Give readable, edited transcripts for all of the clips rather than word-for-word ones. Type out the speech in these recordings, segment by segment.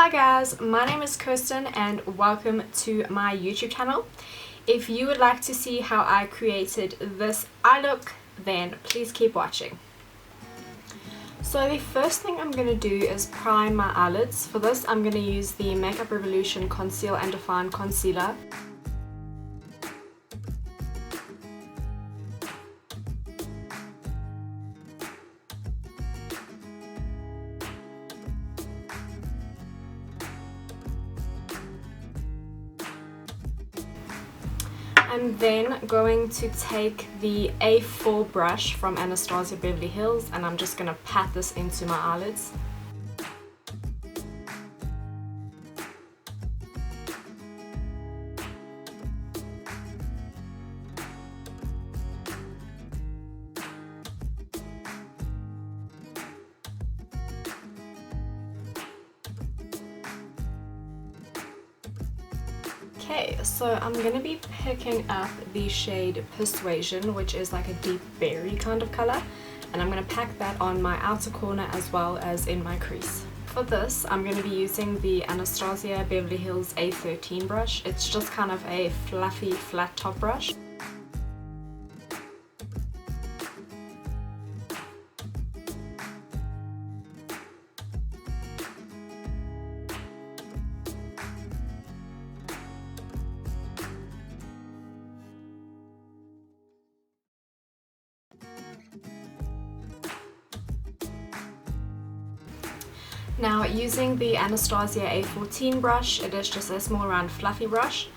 Hi guys, my name is Kirsten and welcome to my YouTube channel. If you would like to see how I created this eye look, then please keep watching. So the first thing I'm going to do is prime my eyelids. For this I'm going to use the Makeup Revolution Conceal and Define Concealer. I'm then going to take the A4 brush from Anastasia Beverly Hills and I'm just going to pat this into my eyelids. Okay, so I'm going to be picking up the shade Persuasion, which is like a deep berry kind of color, and I'm going to pack that on my outer corner as well as in my crease. For this, I'm going to be using the Anastasia Beverly Hills A13 brush. It's just kind of a fluffy flat top brush. Now using the Anastasia A14 brush, it is just a small round fluffy brush,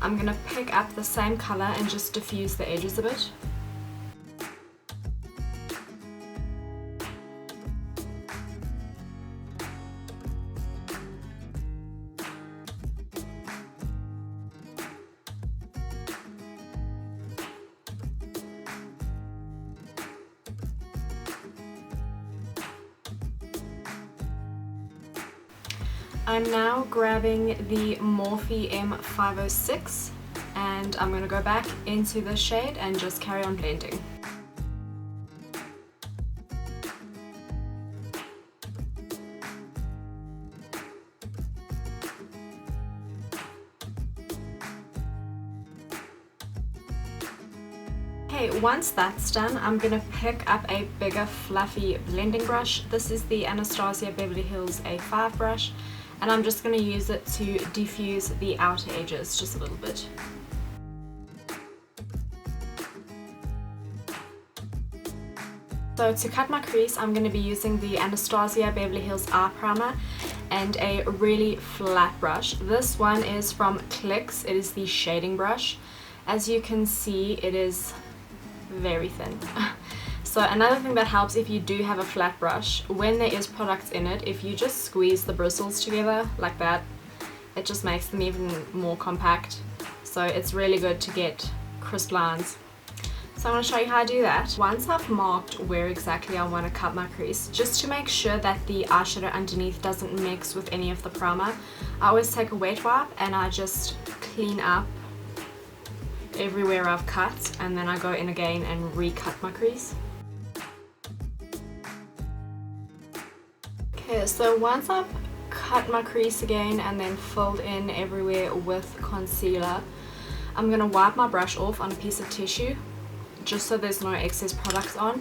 I'm going to pick up the same color and just diffuse the edges a bit. I'm now grabbing the Mauve M506 and I'm going to go back into the shade and just carry on blending. Okay, once that's done, I'm going to pick up a bigger fluffy blending brush. This is the Anastasia Beverly Hills A5 brush. And I'm just going to use it to diffuse the outer edges just a little bit. So to cut my crease, I'm going to be using the Anastasia Beverly Hills Eye Primer and a really flat brush. This one is from Clicks. It is the shading brush. As you can see, it is very thin. So another thing that helps if you do have a flat brush, when there is product in it, if you just squeeze the bristles together like that, it just makes them even more compact. So it's really good to get crisp lines. So I'm going to show you how I do that. Once I've marked where exactly I want to cut my crease, just to make sure that the eyeshadow underneath doesn't mix with any of the primer, I always take a wet wipe and I just clean up everywhere I've cut, and then I go in again and recut my crease. Okay, so once I've cut my crease again and then filled in everywhere with concealer, I'm going to wipe my brush off on a piece of tissue just so there's no excess products on,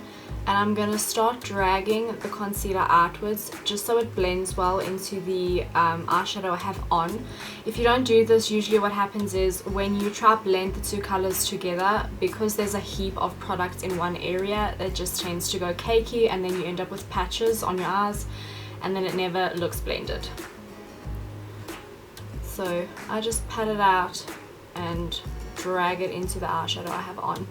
and I'm going to start dragging the concealer outwards just so it blends well into the eyeshadow I have on. If you don't do this, usually what happens is when you try to blend the two colors together, because there's a heap of product in one area, it just tends to go cakey and then you end up with patches on your eyes and then it never looks blended. So I just pat it out and drag it into the eyeshadow I have on.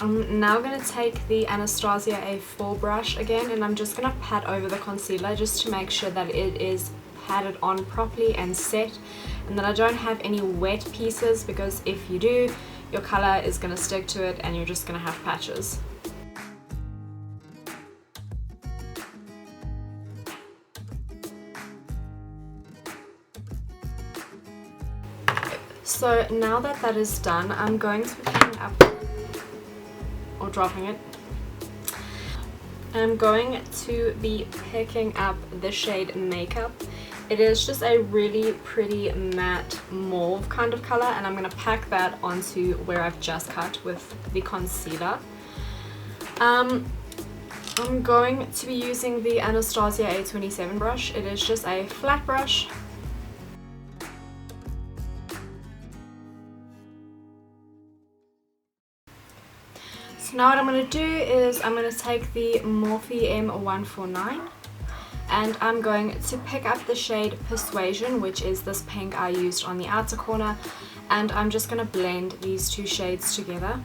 I'm now going to take the Anastasia A4 brush again, and I'm just going to pat over the concealer just to make sure that it is patted on properly and set, and that I don't have any wet pieces, because if you do, your color is going to stick to it and you're just going to have patches. So now that that is done, I'm going to be picking up, or dropping it, I'm going to be picking up the shade Makeup. It is just a really pretty matte mauve kind of color, and I'm going to pack that onto where I've just cut with the concealer. I'm going to be using the Anastasia A27 brush. It is just a flat brush. So now what I'm going to do is I'm going to take the Morphe M149, and I'm going to pick up the shade Persuasion, which is this pink I used on the outer corner, and I'm just going to blend these two shades together.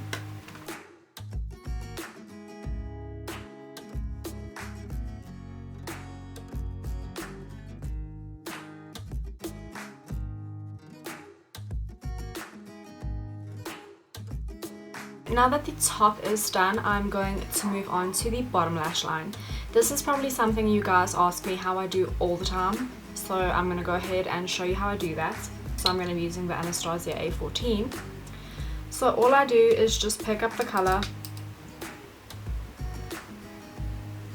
Now that the top is done, I'm going to move on to the bottom lash line. This is probably something you guys ask me how I do all the time, so I'm going to go ahead and show you how I do that. So I'm going to be using the Anastasia A14. So all I do is just pick up the color,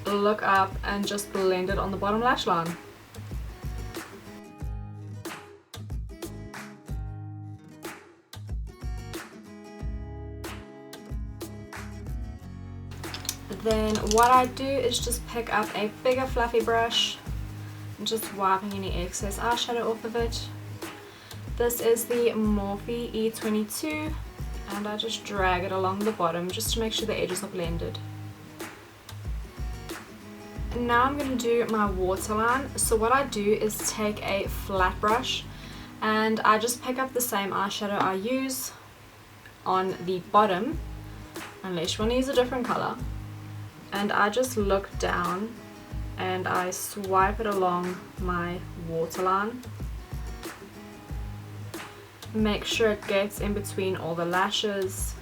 look up, and just blend it on the bottom lash line. Then what I do is just pick up a bigger fluffy brush and just wiping any excess eyeshadow off of it. This is the Morphe E22, and I just drag it along the bottom just to make sure the edges are blended. And now I'm going to do my waterline. So what I do is take a flat brush and I just pick up the same eyeshadow I use on the bottom, unless you want to use a different color. And I just look down and I swipe it along my waterline. Make sure it gets in between all the lashes.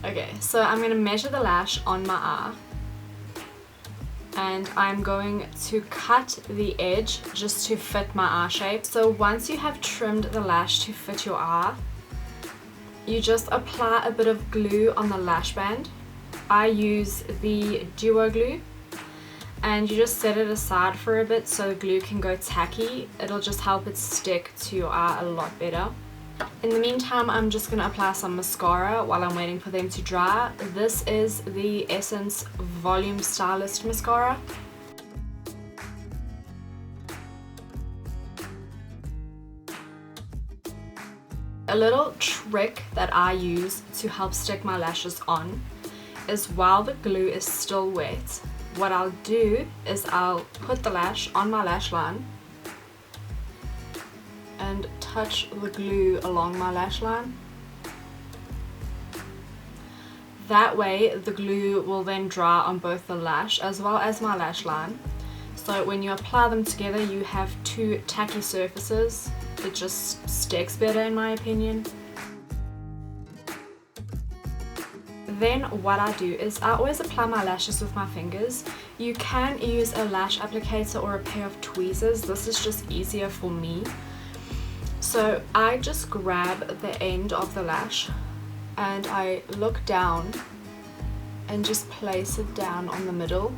Okay, so I'm going to measure the lash on my eye, and I'm going to cut the edge just to fit my eye shape. So once you have trimmed the lash to fit your eye, you just apply a bit of glue on the lash band. I use the duo glue, and you just set it aside for a bit so the glue can go tacky. It'll just help it stick to your eye a lot better. In the meantime, I'm just going to apply some mascara while I'm waiting for them to dry. This is the Essence Volume Stylist Mascara. A little trick that I use to help stick my lashes on is while the glue is still wet, what I'll do is I'll put the lash on my lash line and touch the glue along my lash line. That way the glue will then dry on both the lash as well as my lash line. So when you apply them together, you have two tacky surfaces. It just sticks better in my opinion. Then what I do is I always apply my lashes with my fingers. You can use a lash applicator or a pair of tweezers. This is just easier for me. So I just grab the end of the lash and I look down and just place it down on the middle.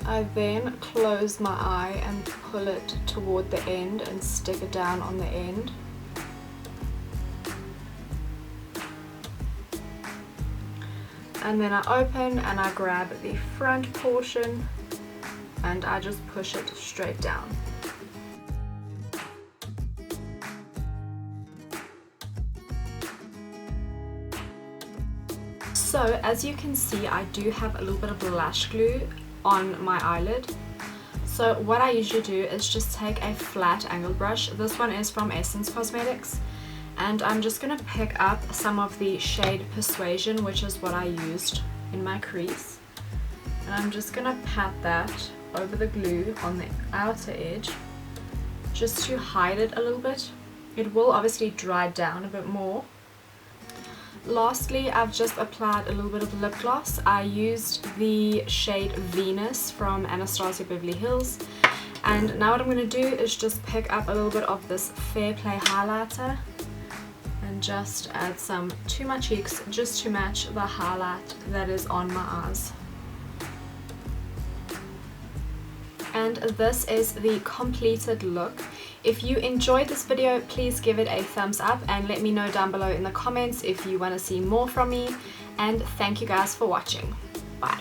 I then close my eye and pull it toward the end and stick it down on the end. And then I open and I grab the front portion and I just push it straight down. So as you can see, I do have a little bit of lash glue on my eyelid. So what I usually do is just take a flat angled brush. This one is from Essence Cosmetics, and I'm just going to pick up some of the shade Persuasion, which is what I used in my crease, and I'm just going to pat that over the glue on the outer edge just to hide it a little bit. It will obviously dry down a bit more. Lastly, I've just applied a little bit of lip gloss. I used the shade Venus from Anastasia Beverly Hills, and now what I'm going to do is just pick up a little bit of this Fair Play highlighter and just add some to my cheeks just to match the highlight that is on my eyes. And this is the completed look. If you enjoyed this video, please give it a thumbs up and let me know down below in the comments if you want to see more from me. And thank you guys for watching. Bye.